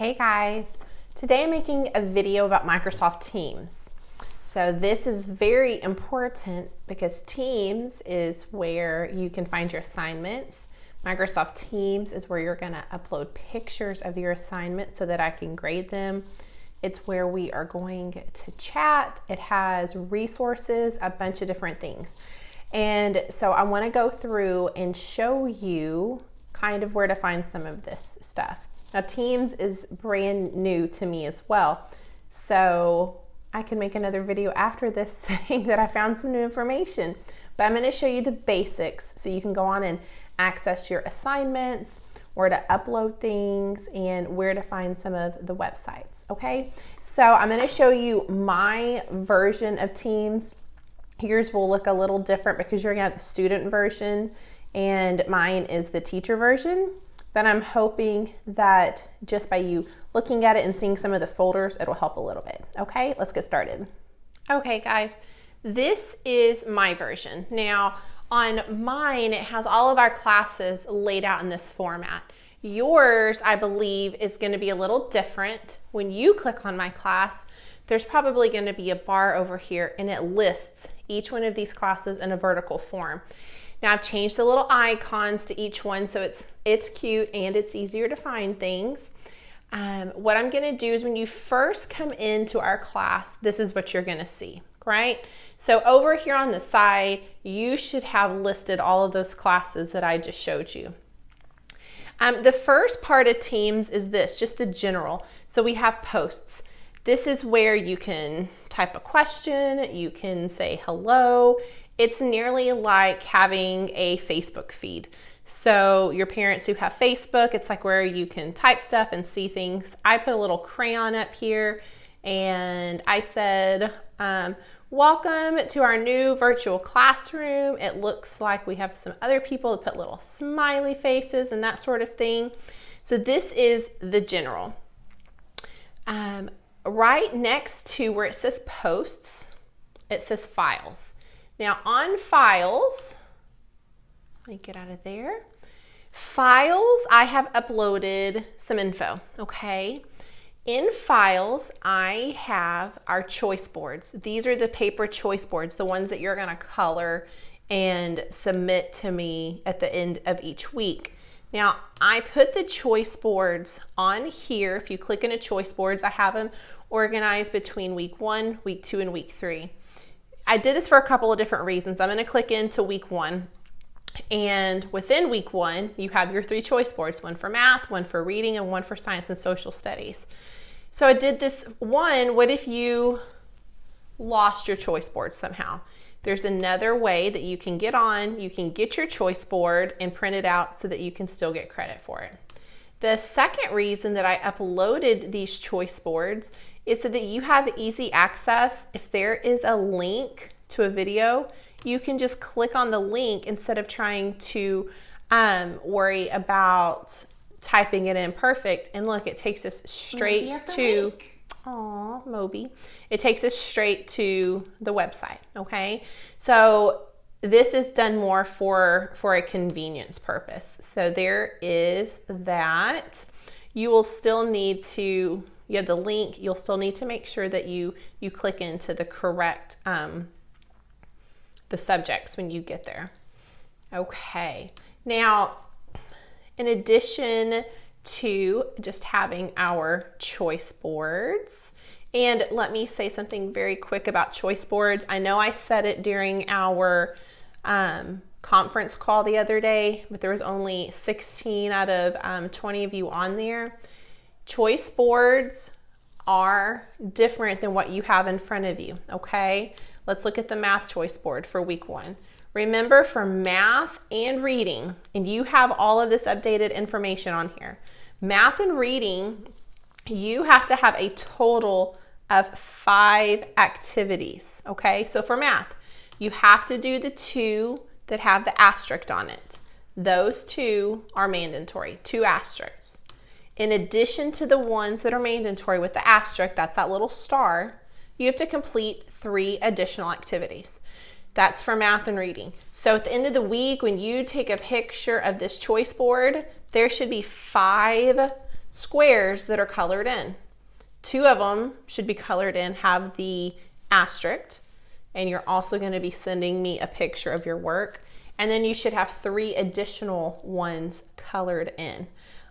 Hey guys, today I'm making a video about Microsoft Teams. So this is very important because Teams is where you can find your assignments. Microsoft Teams is where you're going to upload pictures of your assignments so that I can grade them. It's where we are going to chat. It has resources, a bunch of different things. And so I want to go through and show you kind of where to find some of this stuff. Now, Teams is brand new to me as well, so I can make another video after this saying that I found some new information. But I'm going to show you the basics so you can go on and access your assignments, where to upload things, and where to find some of the websites, okay? So I'm going to show you my version of Teams. Yours will look a little different because you're going to have the student version, and mine is the teacher version. But I'm hoping that just by you looking at it and seeing some of the folders, it'll help a little bit. Okay, let's get started. Okay, guys, this is my version. Now, on mine, it has all of our classes laid out in this format. Yours, I believe, is going to be a little different. When you click on my class, there's probably going to be a bar over here, and it lists each one of these classes in a vertical form. Now I've changed the little icons to each one so it's cute and it's easier to find things. What I'm gonna do is when you first come into our class, this is what you're gonna see, right? So over here on the side, you should have listed all of those classes that I just showed you. The first part of Teams is this, just the general. So we have posts. This is where you can type a question, you can say hello. It's nearly like having a Facebook feed. So your parents who have Facebook, it's like where you can type stuff and see things. I put a little crayon up here and I said, welcome to our new virtual classroom. It looks like we have some other people that put little smiley faces and that sort of thing. So this is the general. Right next to where it says posts, it says files. Now on files, let me get out of there. Files, I have uploaded some info, okay? In files, I have our choice boards. These are the paper choice boards, the ones that you're gonna color and submit to me at the end of each week. Now, I put the choice boards on here. If you click into choice boards, I have them organized between week 1, week 2, and week 3. I did this for a couple of different reasons. I'm going to click into week 1, and within week 1, you have your 3 choice boards, one for math, one for reading, and one for science and social studies. So I did this one. What if you lost your choice board somehow? There's another way that you can get on. You can get your choice board and print it out so that you can still get credit for it. The second reason that I uploaded these choice boards is so that you have easy access. If there is a link to a video, you can just click on the link instead of trying to worry about typing it in perfect. And look, it takes us straight to, aw, Moby. It takes us straight to the website, okay? So this is done more for a convenience purpose. So there is that. You will still need to, you have the link, you'll still need to make sure that you click into the correct, the subjects when you get there. Okay, now, in addition to just having our choice boards, and let me say something very quick about choice boards. I know I said it during our conference call the other day, but there was only 16 out of 20 of you on there. Choice boards are different than what you have in front of you, okay? Let's look at the math choice board for week 1. Remember, for math and reading, and you have all of this updated information on here. Math and reading, you have to have a total of 5 activities, okay? So for math, you have to do the 2 that have the asterisk on it. Those 2 are mandatory, 2 asterisks. In addition to the ones that are mandatory with the asterisk, that's that little star, you have to complete 3 additional activities. That's for math and reading. So at the end of the week, when you take a picture of this choice board, there should be 5 squares that are colored in. 2 of them should be colored in, have the asterisk, and you're also going to be sending me a picture of your work. And then you should have 3 additional ones colored in.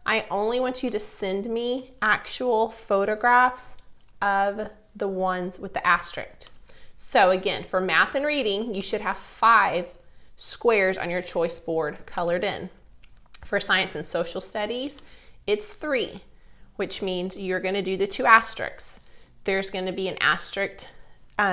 I only want you to send me actual photographs of the ones with the asterisk. So again, for math and reading, you should have 5 squares on your choice board colored in. For science and social studies, it's 3, which means you're going to do the 2 asterisks. There's going to be an asterisk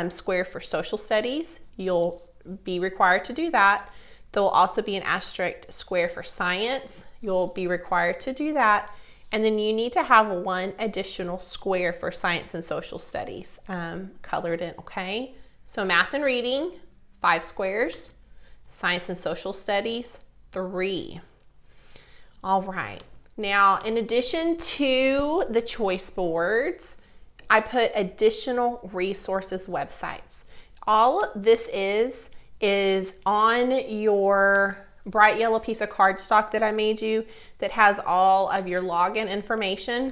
square for social studies. You'll be required to do that. There will also be an asterisk square for science. You'll be required to do that. And then you need to have 1 additional square for science and social studies colored in, okay? So math and reading, 5 squares. Science and social studies, 3. All right. Now, in addition to the choice boards, I put additional resources websites. All this is on your bright yellow piece of cardstock that I made you that has all of your login information.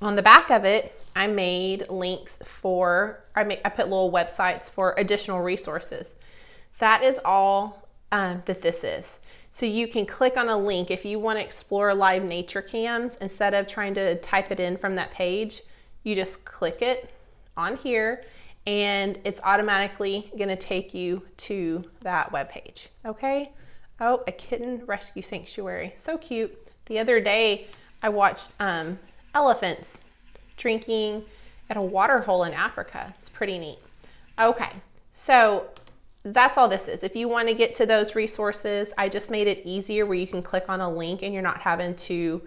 On the back of it, I made links I put little websites for additional resources. That is all that this is. So you can click on a link if you want to explore live nature cams. Instead of trying to type it in from that page, you just click it on here and it's automatically going to take you to that web page. Okay. Oh, a kitten rescue sanctuary. So cute. The other day I watched elephants drinking at a water hole in Africa. It's pretty neat. Okay. So that's all this is. If you want to get to those resources, I just made it easier where you can click on a link and you're not having to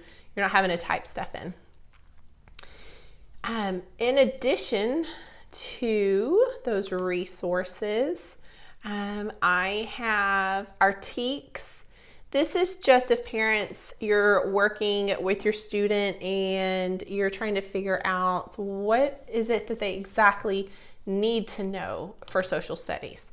type stuff in. In addition to those resources, I have Artiques. This is just if parents, you're working with your student and you're trying to figure out what is it that they exactly need to know for social studies.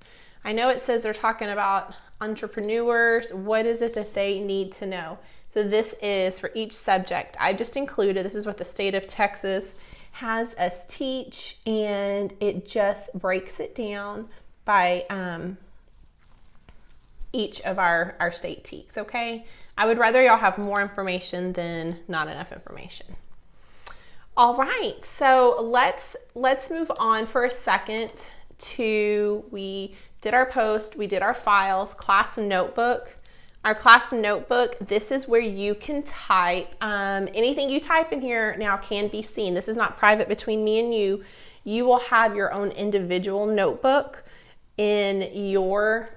I know it says they're talking about entrepreneurs. What is it that they need to know? So this is for each subject. I just included, this is what the state of Texas has us teach, and it just breaks it down by each of our state TEKS, okay? I would rather y'all have more information than not enough information. All right, so let's move on for a second to, we did our post, we did our files, class notebook. Our class notebook, this is where you can type. Anything you type in here now can be seen. This is not private between me and you. You will have your own individual notebook in your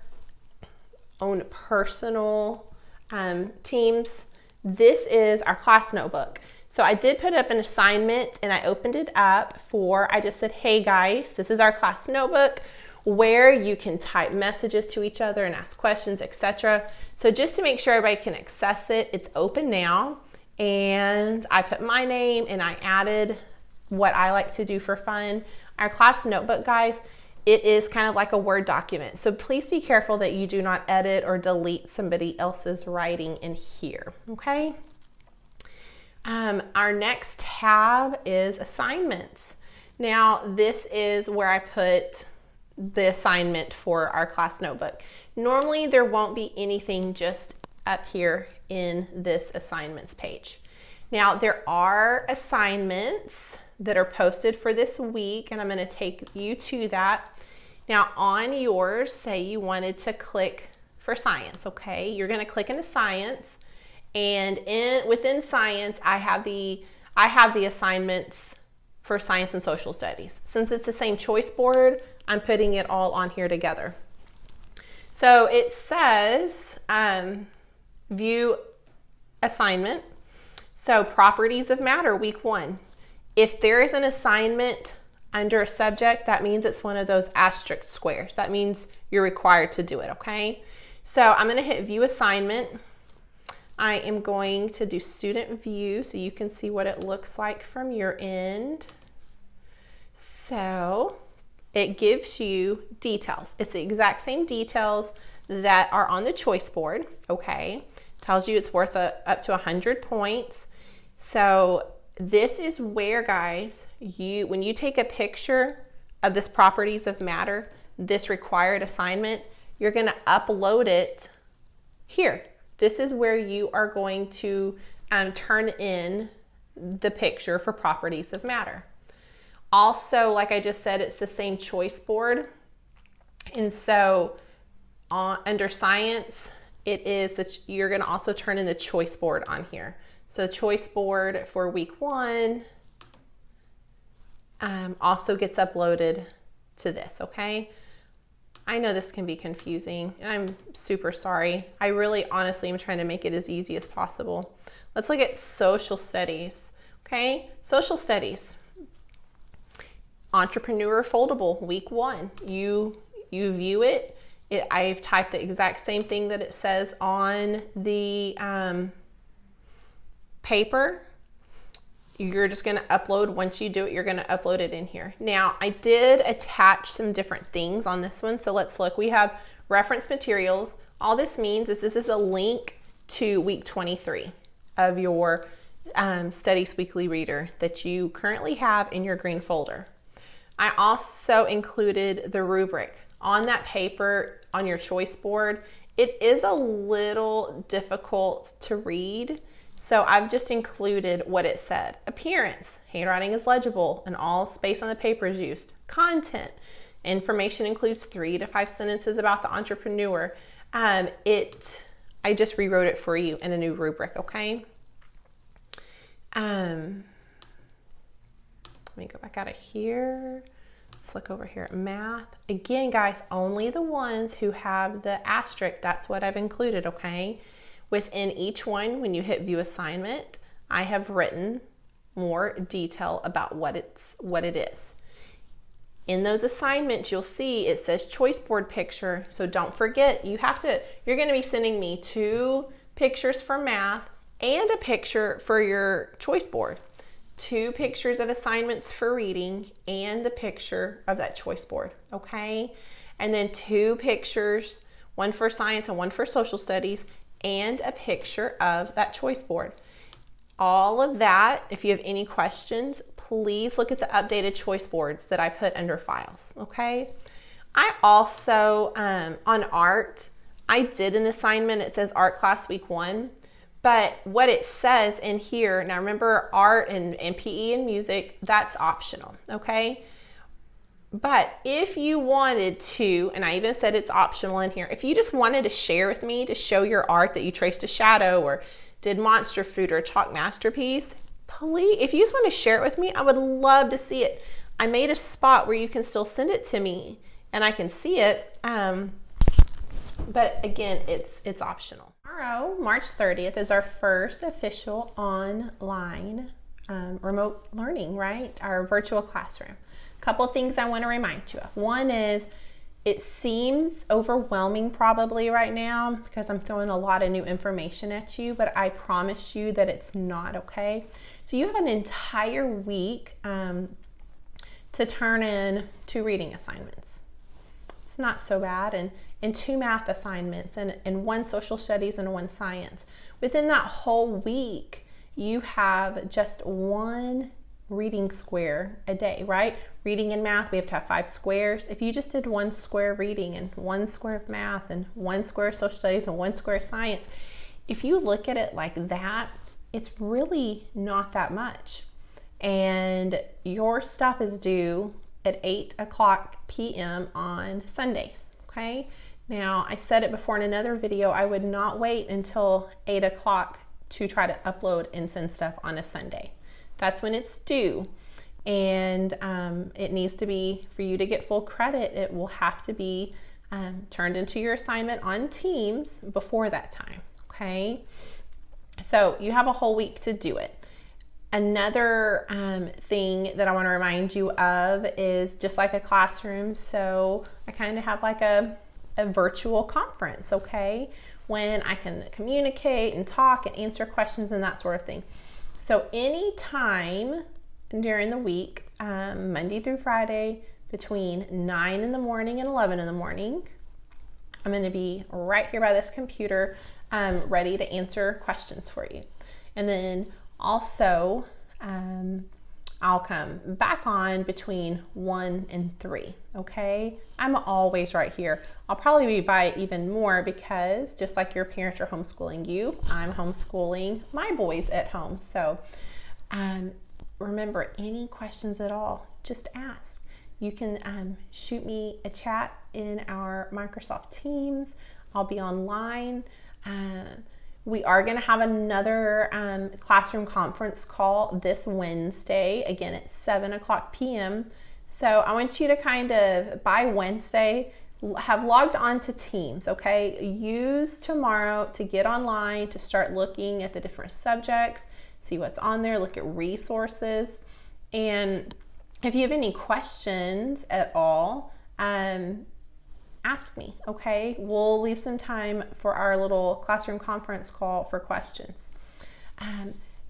own personal teams. This is our class notebook. So I did put up an assignment and I opened it up I just said, hey guys, this is our class notebook where you can type messages to each other and ask questions, etc. So just to make sure everybody can access it, it's open now. And I put my name and I added what I like to do for fun. Our class notebook, guys, it is kind of like a Word document. So please be careful that you do not edit or delete somebody else's writing in here, okay? Our next tab is assignments. Now, this is where I put the assignment for our class notebook. Normally, there won't be anything just up here in this assignments page. Now, there are assignments that are posted for this week, and I'm going to take you to that. Now, on yours, say you wanted to click for science, okay? You're going to click into science, and within science, I have the assignments for science and social studies. Since it's the same choice board, I'm putting it all on here together. So it says view assignment. So properties of matter, week 1. If there is an assignment under a subject, that means it's one of those asterisk squares. That means you're required to do it, okay? So I'm going to hit view assignment. I am going to do student view so you can see what it looks like from your end. So it gives you details. It's the exact same details that are on the choice board, okay? Tells you it's worth up to 100 points. So this is where, guys, when you take a picture of this properties of matter, this required assignment, you're going to upload it here. This is where you are going to turn in the picture for properties of matter. Also, like I just said, it's the same choice board. And so under science, it is that you're going to also turn in the choice board on here. So choice board for week 1 also gets uploaded to this, okay? I know this can be confusing, and I'm super sorry. I really honestly am trying to make it as easy as possible. Let's look at social studies, okay? Social studies. Entrepreneur foldable, week 1. You view it. I've typed the exact same thing that it says on the paper. You're just going to upload. Once you do it, you're going to upload it in here. Now, I did attach some different things on this one. So let's look. We have reference materials. All this means is this is a link to week 23 of your Studies Weekly Reader that you currently have in your green folder. I also included the rubric on that paper on your choice board. It is a little difficult to read, so I've just included what it said. Appearance, handwriting is legible and all space on the paper is used. Content, information includes 3 to 5 sentences about the entrepreneur. I just rewrote it for you in a new rubric, okay? Let me go back out of here. Let's look over here at math. Again, guys, only the ones who have the asterisk, that's what I've included, okay? Within each one, when you hit view assignment, I have written more detail about what it is. In those assignments, you'll see it says choice board picture. So don't forget, you're going to be sending me 2 pictures for math and a picture for your choice board. 2 pictures of assignments for reading and the picture of that choice board, okay? And then 2 pictures, one for science and one for social studies, and a picture of that choice board. All of that, if you have any questions, please look at the updated choice boards that I put under files, okay? I also, on art, I did an assignment. It says art class week 1. But what it says in here, now remember art and PE and music, that's optional, okay? But if you wanted to, and I even said it's optional in here, if you just wanted to share with me to show your art that you traced a shadow or did monster food or a chalk masterpiece, please, if you just want to share it with me, I would love to see it. I made a spot where you can still send it to me and I can see it. But again, it's optional. Tomorrow, March 30th, is our first official online remote learning, right? Our virtual classroom. A couple of things I want to remind you of. One is it seems overwhelming probably right now because I'm throwing a lot of new information at you, but I promise you that it's not, okay? So you have an entire week to turn in 2 reading assignments. It's not so bad. And 2 math assignments and 1 social studies and 1 science. Within that whole week, you have just 1 reading square a day, right? Reading and math, we have to have 5 squares. If you just did 1 square reading and 1 square of math and 1 square of social studies and 1 square of science, if you look at it like that, it's really not that much. And your stuff is due at 8:00 p.m. on Sundays, okay? Now, I said it before in another video, I would not wait until 8:00 to try to upload and send stuff on a Sunday. That's when it's due. And it needs to be, for you to get full credit, it will have to be turned into your assignment on Teams before that time, okay? So you have a whole week to do it. Another thing that I want to remind you of is just like a classroom. So I kind of have like a virtual conference, okay? When I can communicate and talk and answer questions and that sort of thing. So anytime during the week, Monday through Friday, between 9 in the morning and 11 in the morning, I'm going to be right here by this computer ready to answer questions for you. And then Also, I'll come back on between 1 and 3, okay? I'm always right here. I'll probably be by even more because just like your parents are homeschooling you, I'm homeschooling my boys at home. So remember, any questions at all, just ask. You can shoot me a chat in our Microsoft Teams. I'll be online. We are going to have another classroom conference call this Wednesday, again at 7:00 p.m. So I want you to kind of, by Wednesday, have logged on to Teams, okay? Use tomorrow to get online, to start looking at the different subjects, see what's on there, look at resources. And if you have any questions at all, ask me, okay? We'll leave some time for our little classroom conference call for questions.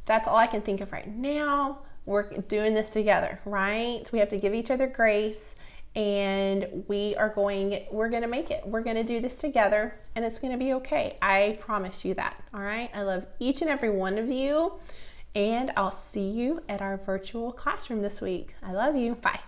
That's all I can think of right now. We're doing this together, right? We have to give each other grace, and we're going to make it. We're going to do this together, and it's going to be okay. I promise you that, all right? I love each and every one of you, and I'll see you at our virtual classroom this week. I love you. Bye.